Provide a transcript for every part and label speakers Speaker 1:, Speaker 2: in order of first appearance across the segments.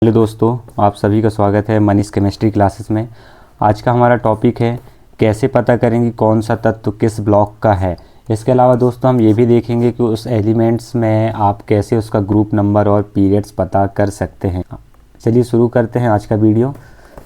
Speaker 1: Hello दोस्तों, आप सभी का स्वागत है मनीष केमिस्ट्री क्लासेस में। आज का हमारा टॉपिक है कैसे पता करेंगे कौन सा तत्व किस ब्लॉक का है। इसके अलावा दोस्तों हम ये भी देखेंगे कि उस एलिमेंट्स में आप कैसे उसका ग्रुप नंबर और पीरियड्स पता कर सकते हैं। चलिए शुरू करते हैं आज का वीडियो।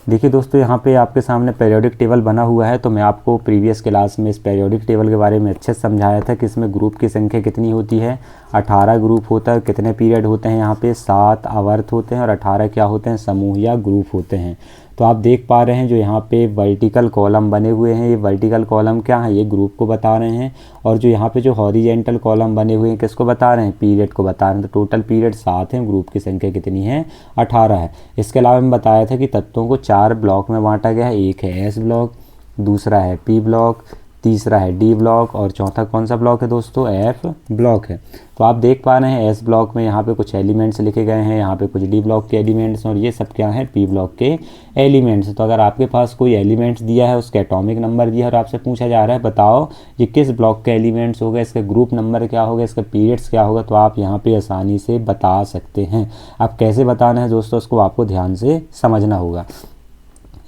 Speaker 1: देखिए दोस्तों, यहाँ पे आपके सामने पीरियोडिक टेबल बना हुआ है। तो मैं आपको प्रीवियस क्लास में इस पीरियोडिक टेबल के बारे में अच्छे से समझाया था कि इसमें ग्रुप की संख्या कितनी होती है। 18 ग्रुप होता है। कितने पीरियड होते हैं यहाँ पे? 7 आवर्त होते हैं और 18 क्या होते हैं? समूह या ग्रुप होते हैं। तो आप देख पा रहे हैं जो यहाँ पे वर्टिकल कॉलम बने हुए हैं, ये वर्टिकल कॉलम क्या है? ये ग्रुप को बता रहे हैं। और जो यहाँ पे जो हॉरिजेंटल कॉलम बने हुए हैं किसको बता रहे हैं? पीरियड को बता रहे हैं। तो टोटल पीरियड 7 हैं, ग्रुप की संख्या कितनी है? 18 है। इसके अलावा मैं बताया था कि तत्वों को 4 ब्लॉक में बांटा गया है। एक है एस ब्लॉक, दूसरा है पी ब्लॉक, तीसरा है डी ब्लॉक और चौथा कौन सा ब्लॉक है दोस्तों? एफ ब्लॉक है। तो आप देख पा रहे हैं एस ब्लॉक में यहाँ पे कुछ एलिमेंट्स लिखे गए हैं, यहाँ पे कुछ डी ब्लॉक के एलिमेंट्स और ये सब क्या है? पी ब्लॉक के एलिमेंट्स। तो अगर आपके पास कोई एलिमेंट्स दिया है, उसका एटॉमिक नंबर दिया है और आपसे पूछा जा रहा है बताओ ये किस ब्लॉक के एलिमेंट्स होगा, इसका ग्रुप नंबर क्या होगा, इसका पीरियड्स क्या होगा, तो आप यहाँ पे आसानी से बता सकते हैं। अब कैसे बताना है दोस्तों, उसको आपको ध्यान से समझना होगा।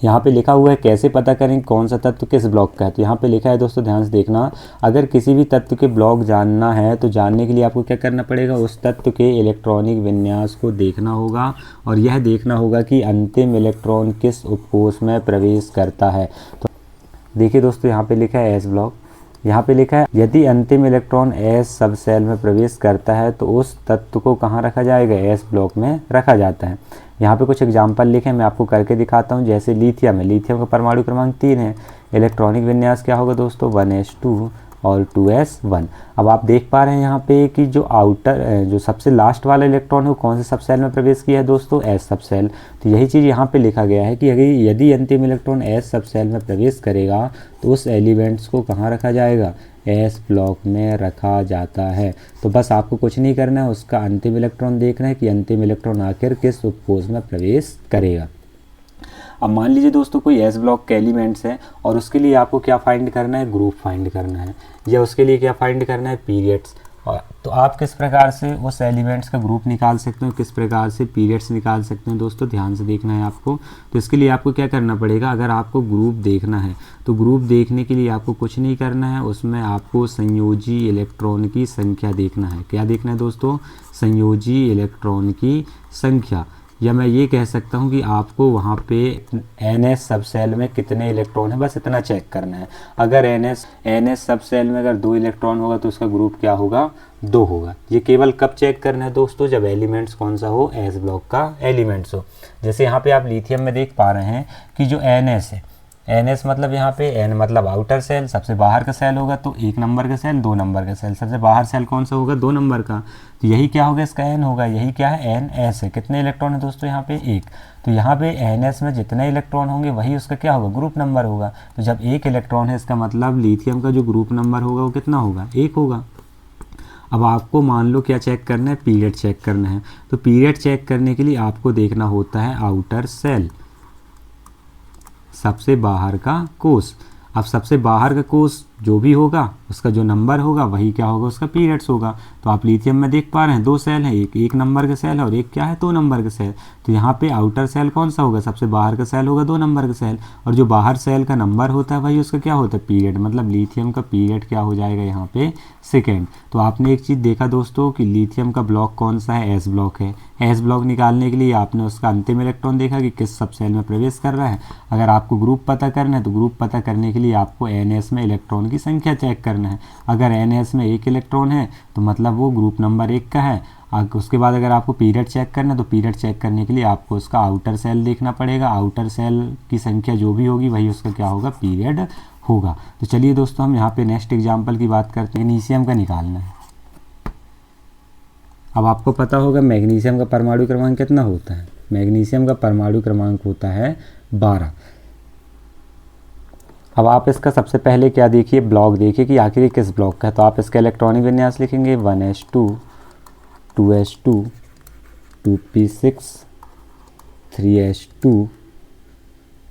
Speaker 1: यहाँ पे लिखा हुआ है कैसे पता करें कौन सा तत्व किस ब्लॉक का है। तो यहाँ पे लिखा है दोस्तों, ध्यान से देखना। अगर किसी भी तत्व के ब्लॉक जानना है तो जानने के लिए आपको क्या करना पड़ेगा? उस तत्व के इलेक्ट्रॉनिक विन्यास को देखना होगा और यह देखना होगा कि अंतिम इलेक्ट्रॉन किस उपकोष में प्रवेश करता है। तो देखिए दोस्तों, यहाँ पे लिखा है एस ब्लॉक। यहाँ पे लिखा है यदि अंतिम इलेक्ट्रॉन एस सब सेल में प्रवेश करता है तो उस तत्व को कहाँ रखा जाएगा? एस ब्लॉक में रखा जाता है। यहाँ पे कुछ एग्जाम्पल लिखे मैं आपको करके दिखाता हूँ। जैसे लिथियम है, लिथियम का परमाणु क्रमांक 3 है। इलेक्ट्रॉनिक विन्यास क्या होगा दोस्तों? 1s2 और 2s1। अब आप देख पा रहे हैं यहाँ पे कि जो जो सबसे लास्ट वाला इलेक्ट्रॉन है वो कौन से सब सेल में प्रवेश किया है दोस्तों? एस सब सेल। तो यही चीज़ यहाँ पे लिखा गया है कि यदि अंतिम इलेक्ट्रॉन एस सब सेल में प्रवेश करेगा तो उस एलिमेंट्स को कहाँ रखा जाएगा? एस ब्लॉक में रखा जाता है। तो बस आपको कुछ नहीं करना है, उसका अंतिम इलेक्ट्रॉन देखना है कि अंतिम इलेक्ट्रॉन आखिर किस उपकोष में प्रवेश करेगा। अब मान लीजिए दोस्तों कोई एस ब्लॉक के एलिमेंट्स है और उसके लिए आपको क्या फाइंड करना है? ग्रुप फाइंड करना है, या उसके लिए क्या फाइंड करना है? पीरियड्स। और तो आप किस प्रकार से उस एलिमेंट्स का ग्रुप निकाल सकते हो, किस प्रकार से पीरियड्स निकाल सकते हैं दोस्तों, ध्यान से देखना है आपको। तो इसके लिए आपको क्या करना पड़ेगा? अगर आपको ग्रुप देखना है तो ग्रुप देखने के लिए आपको कुछ नहीं करना है, उसमें आपको संयोजी इलेक्ट्रॉन की संख्या देखना है। क्या देखना है दोस्तों? संयोजी इलेक्ट्रॉन की संख्या। या मैं ये कह सकता हूँ कि आपको वहाँ पे NS सब सेल में कितने इलेक्ट्रॉन है, बस इतना चेक करना है। अगर NS सब सेल में अगर 2 इलेक्ट्रॉन होगा तो उसका ग्रुप क्या होगा? 2 होगा। ये केवल कब चेक करना है दोस्तों? जब एलिमेंट्स कौन सा हो? एस ब्लॉक का एलिमेंट्स हो। जैसे यहाँ पे आप लिथियम में देख पा रहे हैं कि जो NS है, NS मतलब यहाँ पे N मतलब आउटर सेल, सबसे बाहर का सेल होगा तो 1 नंबर का सेल, 2 नंबर का सेल। सबसे बाहर सेल कौन सा होगा? 2 नंबर का। तो यही क्या होगा? इसका N होगा। यही क्या है? NS है। कितने इलेक्ट्रॉन है दोस्तों यहाँ पे? 1। तो यहाँ पे NS में जितने इलेक्ट्रॉन होंगे वही उसका क्या होगा? ग्रुप नंबर होगा। तो जब 1 इलेक्ट्रॉन है इसका मतलब लिथियम का जो ग्रुप नंबर होगा वो कितना होगा? 1 होगा। अब आपको मान लो क्या चेक करना है? पीरियड चेक करना है। तो पीरियड चेक करने के लिए आपको देखना होता है आउटर सेल, सबसे बाहर का कोष। अब सबसे बाहर का कोष जो भी होगा उसका जो नंबर होगा वही क्या होगा? उसका पीरियड्स होगा। तो आप लिथियम में देख पा रहे हैं 2 सेल हैं, एक 1 नंबर का सेल है और एक क्या है? 2 नंबर का सेल। तो यहाँ पे आउटर सेल कौन सा होगा? सबसे बाहर का सेल होगा 2 नंबर का सेल, और जो बाहर सेल का नंबर होता है वही उसका क्या होता है? पीरियड। मतलब लिथियम का पीरियड क्या हो जाएगा यहाँ पे? सेकेंड। तो आपने एक चीज़ देखा दोस्तों कि लिथियम का ब्लॉक कौन सा है? एस ब्लॉक है। एस ब्लॉक निकालने के लिए आपने उसका अंतिम इलेक्ट्रॉन देखा कि किस सब सेल में प्रवेश कर रहा है। अगर आपको ग्रुप पता करना है तो ग्रुप पता करने के लिए आपको NS में इलेक्ट्रॉन की संख्या चेक करना है। अगर NS में 1 इलेक्ट्रॉन है तो मतलब वो ग्रुप नंबर 1 का है। उसके बाद अगर आपको पीरियड चेक करना है तो पीरियड चेक करने के लिए आपको उसका आउटर सेल देखना पड़ेगा। आउटर सेल की संख्या जो भी होगी वही उसका क्या होगा? पीरियड होगा। तो चलिए दोस्तों हम यहाँ पे नेक्स्ट एग्जाम्पल की बात करते हैं। मैग्नीशियम का निकालना है। अब आपको पता होगा मैग्नीशियम का परमाणु क्रमांक कितना होता है? मैग्नीशियम का परमाणु क्रमांक होता है 12। अब आप इसका सबसे पहले क्या देखिए? ब्लॉक देखिए कि आखिर ये किस ब्लॉक का है। तो आप इसका इलेक्ट्रॉनिक विन्यास लिखेंगे 1s2 2s2 2p6 3s2।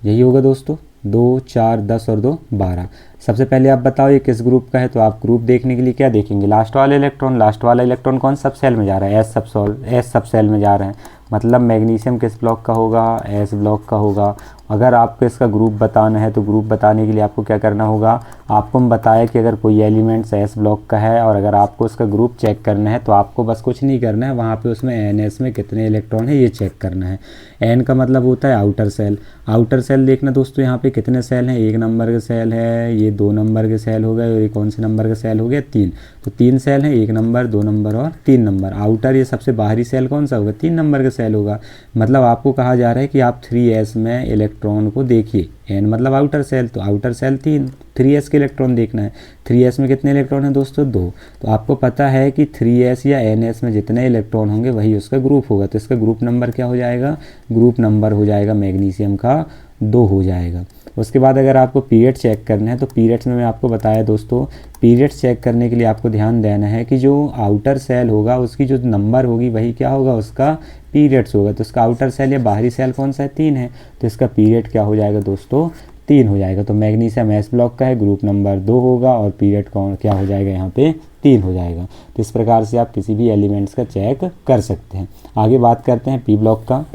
Speaker 1: यही होगा दोस्तों। 2 4 10 और 2 12। सबसे पहले आप बताओ ये किस ग्रुप का है, तो आप ग्रुप देखने के लिए क्या देखेंगे, लास्ट वाला इलेक्ट्रॉन। लास्ट वाला इलेक्ट्रॉन कौन सब सेल में जा रहा है, एस सब सेल में जा रहे हैं, मतलब मैग्नीशियम किस ब्लॉक का होगा, एस ब्लॉक का होगा। अगर आपको इसका ग्रुप बताना है तो ग्रुप बताने के लिए आपको क्या करना होगा, आपको हम बताया कि अगर कोई एलिमेंट्स एस ब्लॉक का है और अगर आपको उसका ग्रुप चेक करना है तो आपको बस कुछ नहीं करना है, वहाँ पे उसमें एन एस में कितने इलेक्ट्रॉन है ये चेक करना है। एन का मतलब होता है आउटर सेल। आउटर सेल देखना दोस्तों, यहाँ पे कितने सेल हैं, 1 नंबर के सेल है, ये 2 नंबर के सेल हो गए और ये कौन से नंबर का सेल हो गया, 3। तो 3 सेल हैं, 1 नंबर, 2 नंबर और 3 नंबर। आउटर ये सबसे बाहरी सेल कौन सा होगा, 3 नंबर का सेल होगा। मतलब आपको कहा जा रहा है कि आप 3s में इलेक्ट्रॉन को देखिए, एन मतलब आउटर सेल, तो आउटर सेल 3s के इलेक्ट्रॉन देखना है। 3s में कितने इलेक्ट्रॉन हैं दोस्तों, 2। तो आपको पता है कि 3s या ns में जितने इलेक्ट्रॉन होंगे वही उसका ग्रुप होगा, तो इसका ग्रुप नंबर क्या हो जाएगा, ग्रुप नंबर हो जाएगा मैग्नीशियम का 2 हो जाएगा। उसके बाद अगर आपको पीरियड चेक करना है तो पीरियड्स में मैं आपको बताया दोस्तों, पीरियड्स चेक करने के लिए आपको ध्यान देना है कि जो आउटर सेल होगा उसकी जो नंबर होगी वही क्या होगा, उसका पीरियड्स होगा। तो इसका आउटर सेल या बाहरी सेल कौन सा है, 3 है, तो इसका पीरियड क्या हो जाएगा दोस्तों, 3 हो जाएगा। तो मैग्नीशियम एस ब्लॉक का है, ग्रुप नंबर 2 होगा और पीरियड कौन क्या हो जाएगा, यहाँ पे 3 हो जाएगा। तो इस प्रकार से आप किसी भी एलिमेंट्स का चेक कर सकते हैं। आगे बात करते हैं पी ब्लॉक का।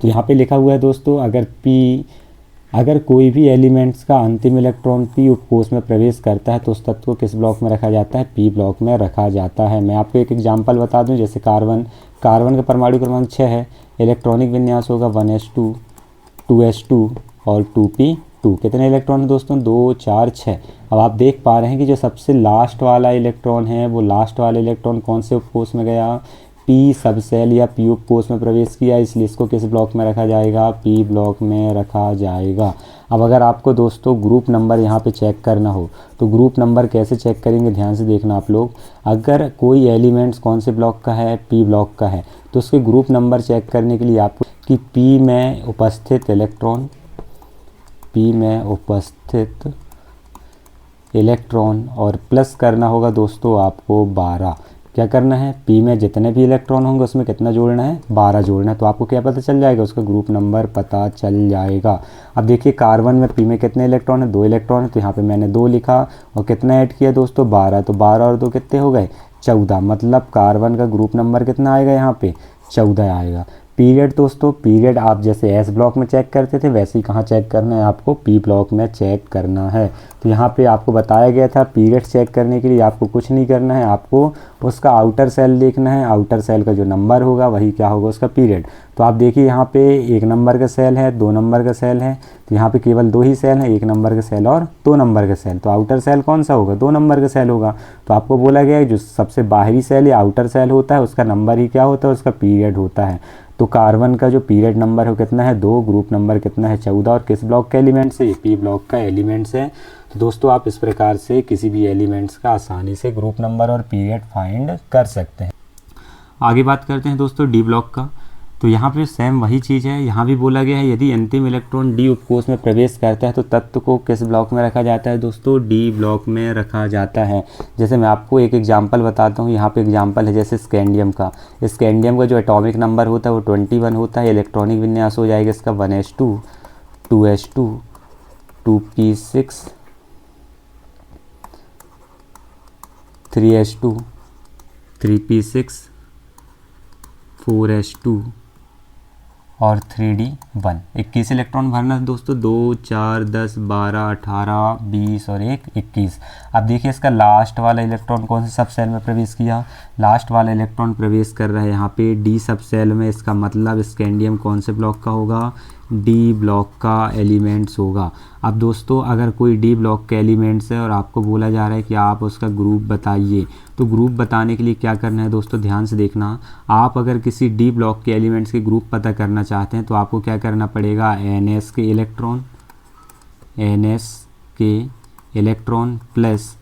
Speaker 1: तो यहाँ पे लिखा हुआ है दोस्तों, अगर कोई भी एलिमेंट्स का अंतिम इलेक्ट्रॉन पी उपकोष में प्रवेश करता है तो उस तत्व को किस ब्लॉक में रखा जाता है, पी ब्लॉक में रखा जाता है। मैं आपको एक एग्जांपल बता दूं, जैसे कार्बन का परमाणु क्रमांक 6 है, इलेक्ट्रॉनिक विन्यास होगा 1s2 2s2 और 2p2। कितने इलेक्ट्रॉन है दोस्तों, 2 4 6। अब आप देख पा रहे हैं कि जो सबसे लास्ट वाला इलेक्ट्रॉन है वो लास्ट वाला इलेक्ट्रॉन कौन से उपकोष में गया, पी सब सेल या पी उपकोष में प्रवेश किया, इसलिए इसको किस ब्लॉक में रखा जाएगा, पी ब्लॉक में रखा जाएगा। अब अगर आपको दोस्तों ग्रुप नंबर यहाँ पे चेक करना हो तो ग्रुप नंबर कैसे चेक करेंगे, ध्यान से देखना आप लोग। अगर कोई एलिमेंट्स कौन से ब्लॉक का है, पी ब्लॉक का है, तो उसके ग्रुप नंबर चेक करने के लिए आपको कि पी में उपस्थित इलेक्ट्रॉन और प्लस करना होगा दोस्तों आपको 12। क्या करना है, पी में जितने भी इलेक्ट्रॉन होंगे उसमें कितना जोड़ना है, 12 जोड़ना है। तो आपको क्या पता चल जाएगा, उसका ग्रुप नंबर पता चल जाएगा। अब देखिए कार्बन में पी में कितने इलेक्ट्रॉन है, 2 इलेक्ट्रॉन है, तो यहाँ पे मैंने 2 लिखा और कितना ऐड किया दोस्तों, 12। तो 12 और 2 कितने हो गए, 14। मतलब कार्बन का ग्रुप नंबर कितना आएगा, यहाँ पे 14 आएगा। पीरियड दोस्तों, पीरियड आप जैसे एस ब्लॉक में चेक करते थे वैसे ही कहाँ चेक करना है, आपको पी ब्लॉक में चेक करना है। तो यहाँ पे आपको बताया गया था पीरियड चेक करने के लिए आपको कुछ नहीं करना है, आपको उसका आउटर सेल देखना है, आउटर सेल का जो नंबर होगा वही क्या होगा, उसका पीरियड। तो आप देखिए यहाँ पे 1 नंबर का सेल है, 2 नंबर का सेल है, तो यहाँ पे केवल 2 ही सेल हैं, 1 नंबर का सेल और 2 नंबर का सेल। तो आउटर सेल कौन सा होगा, 2 नंबर का सेल होगा। तो आपको बोला गया है जो सबसे बाहरी सेल या आउटर सेल होता है उसका नंबर ही क्या होता है, उसका पीरियड होता है। तो कार्बन का जो पीरियड नंबर है कितना है, 2, ग्रुप नंबर कितना है, 14 और किस ब्लॉक का एलिमेंट्स है, पी ब्लॉक का एलिमेंट्स है। तो दोस्तों आप इस प्रकार से किसी भी एलिमेंट्स का आसानी से ग्रुप नंबर और पीरियड फाइंड कर सकते हैं। आगे बात करते हैं दोस्तों डी ब्लॉक का। तो यहाँ पे सेम वही चीज़ है, यहाँ भी बोला गया है यदि अंतिम इलेक्ट्रॉन डी उपकोष में प्रवेश करता है तो तत्व को किस ब्लॉक में रखा जाता है दोस्तों, डी ब्लॉक में रखा जाता है। जैसे मैं आपको एक एग्जांपल बताता हूँ, यहाँ पे एग्जांपल है जैसे स्कैंडियम का। स्कैंडियम का जो एटॉमिक नंबर होता है वो 21 होता है, इलेक्ट्रॉनिक विन्यास हो जाएगा इसका 1s2 2s2 2p6 3s2 3p6 4s2 और 3d1। 21 इलेक्ट्रॉन भरना है दोस्तों, 2 4 10 12 18 20 और 1 21। अब देखिए इसका लास्ट वाला इलेक्ट्रॉन कौन से सब सेल में प्रवेश किया, लास्ट वाला इलेक्ट्रॉन प्रवेश कर रहा है यहाँ पे डी सब सेल में। इसका मतलब स्कैंडियम कौन से ब्लॉक का होगा, डी ब्लॉक का एलिमेंट्स होगा। अब दोस्तों अगर कोई डी ब्लॉक के एलिमेंट्स है और आपको बोला जा रहा है कि आप उसका ग्रुप बताइए, तो ग्रुप बताने के लिए क्या करना है दोस्तों, ध्यान से देखना। आप अगर किसी डी ब्लॉक के एलिमेंट्स के ग्रुप पता करना चाहते हैं तो आपको क्या करना पड़ेगा, एनएस के इलेक्ट्रॉन प्लस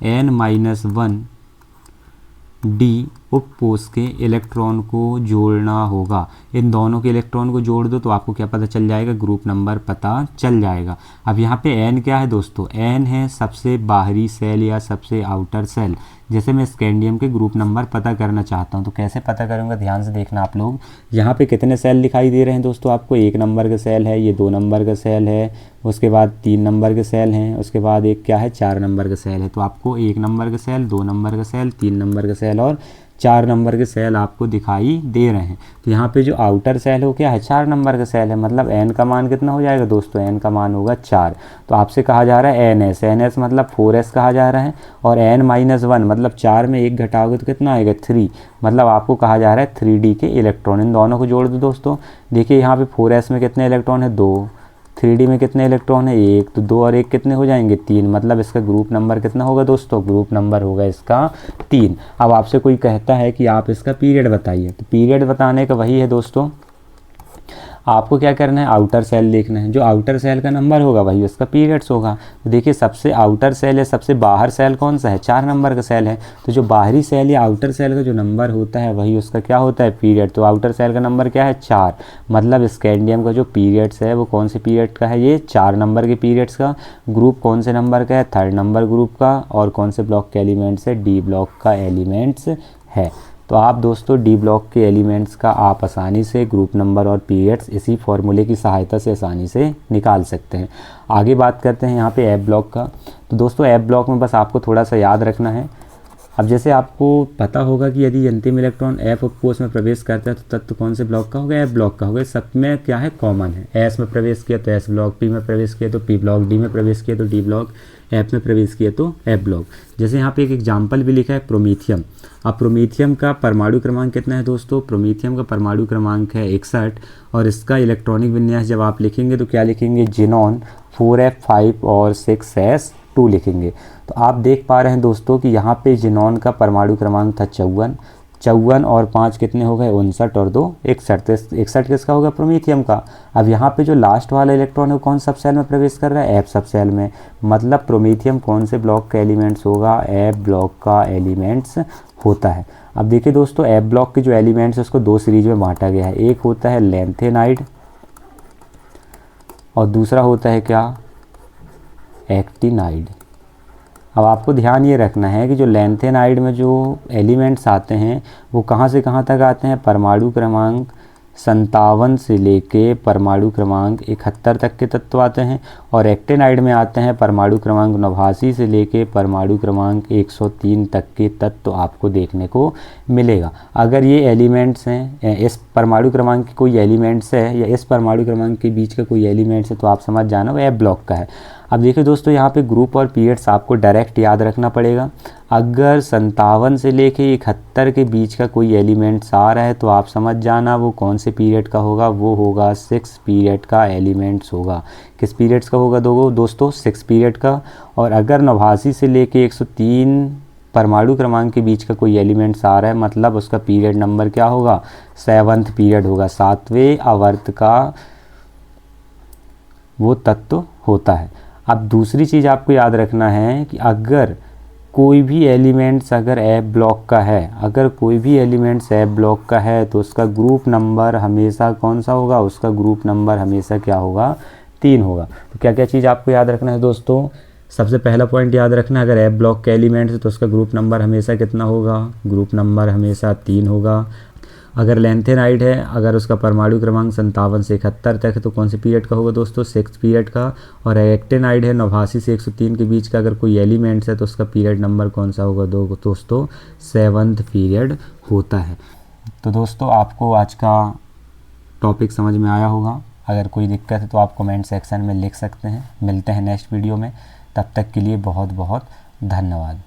Speaker 1: n-1 डी उपकोष के इलेक्ट्रॉन को जोड़ना होगा। इन दोनों के इलेक्ट्रॉन को जोड़ दो तो आपको क्या पता चल जाएगा, ग्रुप नंबर पता चल जाएगा। अब यहाँ पे एन क्या है दोस्तों, एन है सबसे बाहरी सेल या सबसे आउटर सेल। जैसे मैं स्कैंडियम के ग्रुप नंबर पता करना चाहता हूँ तो कैसे पता करूँगा, ध्यान से देखना आप लोग। यहाँ पे कितने सेल दिखाई दे रहे हैं दोस्तों आपको, 1 नंबर का सेल है, ये 2 नंबर का सेल है, उसके बाद 3 नंबर के सेल हैं, उसके बाद एक क्या है 4 नंबर का सेल है। तो आपको 1 नंबर का सेल, 2 नंबर का सेल, 3 नंबर का सेल और 4 नंबर के सेल आपको दिखाई दे रहे हैं। तो यहाँ पे जो आउटर सेल हो क्या है, 4 नंबर का सेल है, मतलब एन का मान कितना हो जाएगा दोस्तों, एन का मान होगा 4। तो आपसे कहा जा रहा है एन एस, एन एस मतलब 4s कहा जा रहा है, और एन माइनस 1 मतलब 4 में 1 घटाओगे तो कितना आएगा 3, मतलब आपको कहा जा रहा है 3d के इलेक्ट्रॉन। इन दोनों को जोड़ दो दोस्तों। देखिए यहाँ पे 4s में कितने इलेक्ट्रॉन है, 2, 3d में कितने इलेक्ट्रॉन है, 1, तो 2 और 1 कितने हो जाएंगे 3, मतलब इसका ग्रुप नंबर कितना होगा दोस्तों, ग्रुप नंबर होगा इसका 3। अब आपसे कोई कहता है कि आप इसका पीरियड बताइए, तो पीरियड बताने का वही है दोस्तों, आपको क्या करना है, आउटर सेल देखना है, जो आउटर सेल का नंबर होगा वही उसका पीरियड्स होगा। तो देखिए सबसे आउटर सेल है, सबसे बाहर सेल कौन सा है, 4 नंबर का सेल है, तो जो बाहरी सेल या आउटर सेल का जो नंबर होता है वही उसका क्या होता है, पीरियड। तो आउटर सेल का नंबर क्या है 4, मतलब स्कैंडियम का जो पीरियड्स है वो कौन से पीरियड का है, ये 4 नंबर के पीरियड्स का। ग्रुप कौन से नंबर का है, 3rd नंबर ग्रुप का, और कौन से ब्लॉक के एलिमेंट्स है, डी ब्लॉक का एलिमेंट्स है। तो आप दोस्तों डी ब्लॉक के एलिमेंट्स का आप आसानी से ग्रुप नंबर और पीरियड्स इसी फॉर्मूले की सहायता से आसानी से निकाल सकते हैं। आगे बात करते हैं यहाँ पे एफ ब्लॉक का। तो दोस्तों एफ ब्लॉक में बस आपको थोड़ा सा याद रखना है। अब जैसे आपको पता होगा कि यदि अंतिम इलेक्ट्रॉन एफ उपकोष में प्रवेश करता है तो तत्व कौन से ब्लॉक का होगा, एफ ब्लॉक का होगा। सब में क्या है, कॉमन है। एस में प्रवेश किया तो एस ब्लॉक, पी में प्रवेश किया तो पी ब्लॉक, डी में प्रवेश किया तो डी ब्लॉक, एफ में प्रवेश किया तो एफ ब्लॉक। जैसे यहाँ पे एक एग्जाम्पल भी लिखा है प्रोमीथियम। अब प्रोमीथियम का परमाणु क्रमांक कितना है दोस्तों, प्रोमीथियम का परमाणु क्रमांक है 61, और इसका इलेक्ट्रॉनिक विन्यास जब आप लिखेंगे तो क्या लिखेंगे, जिनॉन 4f5 और 6s2 लिखेंगे। तो आप देख पा रहे हैं दोस्तों कि यहाँ पे जिनॉन का परमाणु क्रमांक था 54 और 5 कितने हो गए 59 और 2 61। तो 61 किसका होगा, प्रोमीथियम का। अब यहाँ पे जो लास्ट वाला इलेक्ट्रॉन है कौन सब सेल में प्रवेश कर रहा है, एफ सब सेल में, मतलब प्रोमीथियम कौन से ब्लॉक का एलिमेंट्स होगा, एफ ब्लॉक का एलिमेंट्स होता है। अब देखिए दोस्तों एफ ब्लॉक के जो एलिमेंट्स है उसको 2 सीरीज में बांटा गया है। एक होता है लैंथेनाइड और दूसरा होता है क्या, एक्टिनाइड। अब आपको ध्यान ये रखना है कि जो लैंथेनाइड में जो एलिमेंट्स आते हैं वो कहाँ से कहाँ तक आते हैं, परमाणु क्रमांक 57 से लेके परमाणु क्रमांक 71 तक के तत्व आते हैं, और एक्टिनाइड में आते हैं परमाणु क्रमांक 89 से लेके परमाणु क्रमांक 103 तक के तत्व आपको देखने को मिलेगा। अगर ये एलिमेंट्स हैं, इस परमाणु क्रमांक के कोई एलिमेंट्स है या इस परमाणु क्रमांक के बीच का कोई एलिमेंट्स है तो आप समझ जाना वो एफ ब्लॉक का है। अब देखिए दोस्तों यहाँ पे ग्रुप और पीरियड्स आपको डायरेक्ट याद रखना पड़ेगा। अगर 57 से लेके 71 के बीच का कोई एलिमेंट्स आ रहा है तो आप समझ जाना वो कौन से पीरियड का होगा, वो होगा 6 पीरियड का एलिमेंट्स होगा। किस पीरियड्स का होगा दोस्तों, 6 पीरियड का। और अगर 89 से लेके 103 परमाणु क्रमांक के बीच का कोई एलिमेंट्स आ रहा है मतलब उसका पीरियड नंबर क्या होगा, 7th पीरियड होगा, 7वें आवर्त का वो तत्व होता है। अब दूसरी चीज़ आपको याद रखना है कि अगर कोई भी एलिमेंट्स अगर एफ ब्लॉक का है, अगर कोई भी एलिमेंट्स एफ ब्लॉक का है तो उसका ग्रुप नंबर हमेशा कौन सा होगा, उसका ग्रुप नंबर हमेशा क्या होगा, 3 होगा। तो क्या क्या चीज़ आपको याद रखना है दोस्तों, सबसे पहला पॉइंट याद रखना है अगर एफ ब्लॉक के एलिमेंट्स है तो उसका ग्रुप नंबर हमेशा कितना होगा, ग्रुप नंबर हमेशा 3 होगा। अगर लैंथेनाइड है, अगर उसका परमाणु क्रमांक 57 से 71 तक है तो कौन से पीरियड का होगा दोस्तों, 6 पीरियड का। और एक्टिनाइड है 89 से 103 के बीच का अगर कोई एलिमेंट्स है तो उसका पीरियड नंबर कौन सा होगा दोस्तों, 7th पीरियड होता है। तो दोस्तों आपको आज का टॉपिक समझ में आया होगा। अगर कोई दिक्कत है तो आप कमेंट सेक्शन में लिख सकते हैं। मिलते हैं नेक्स्ट वीडियो में, तब तक के लिए बहुत बहुत धन्यवाद।